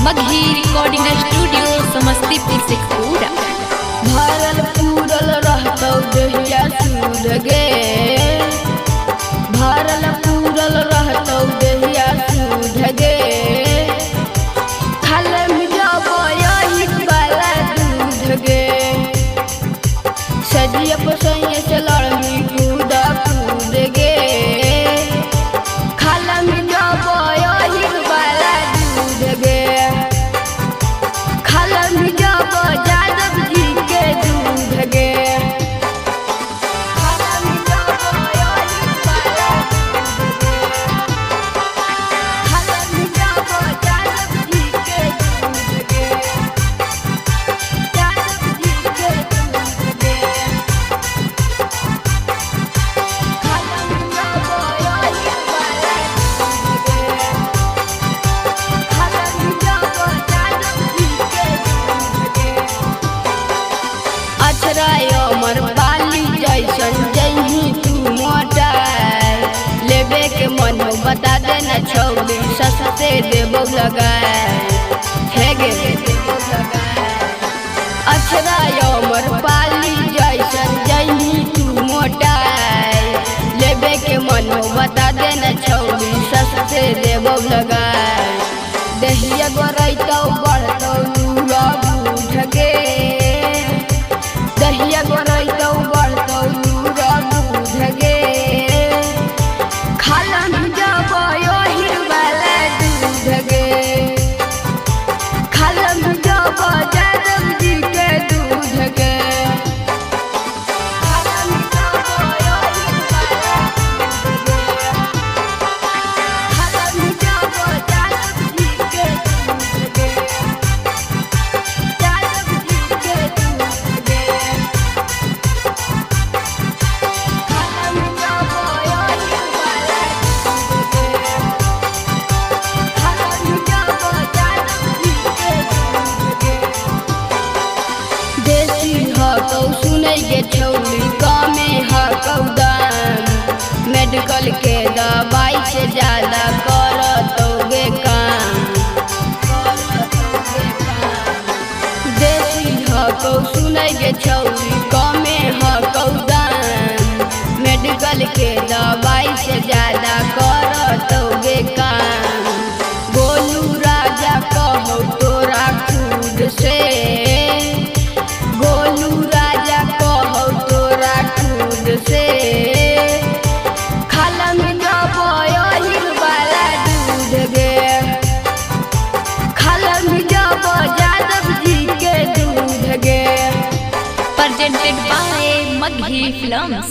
Magahi recording studio Samastipur से पूरा भरल पूरल रहतौ देहिया सूद गे, भरल पूरल रहतौ देहिया सूद गे। खाले में जाबो यही वाला दूध गे, सजिया पसैया से लड़मी कूद कूद गे। खाले में जाबो यही वाला दूध गे, खाले में जाबो यादव जी के दूध गे। खाले में जाबो यही वाला दूध गे, खाले में जाबो यादव जी के दूध गे, यादव जी के दूध गे। खाले में जाबो यही वाला दूध गे, खाले में जाबो यादव जी के दूध गे। अछराय अमर बाली जैसन जही तू मोटाई, लेबे के मन हो बता देना छौरी सस्ते देबो लगाए, हे गे देबो लगाए। अछराय अमर बाली जैसन जही तू मोटाई, लेबे के मन हो बता देना छौरी सस्ते देबो लगाए। दहिया गोरैतौ बढ़तौ लूरा बूढ़ गे, दहिया गोरैतौ बढ़तौ लूरा बूढ़ गे। खाला में जाबो यही वाला दूध गे, खाला में जाबो यादव जी के दूध गे। खाला में जाबो यही वाला दूध गे, खाला में जाबो यादव जी के दूध गे, यादव जी के दूध गे। खाला में जाबो यही वाला दूध गे, खाला में जाबो यादव जी के दूध गे। देसी हकौ सुनै गे छौरी कमे हकौ दाम, मेडिकल के दवाई से ज्यादा करतौ गे काम, करतौ गे काम। देसी हकौ सुनै गे छौरी कमे हकौ दाम, मेडिकल के दवाई से ज्यादा करतौ गे काम। गोलू राजा कहौ तोरा खुद से, गोलू राजा कहौ तोरा खुद से। खाला में जाबो यही वाला दूध गे, खाला में जाबो यादव जी के दूध गे। presented by Magahi films.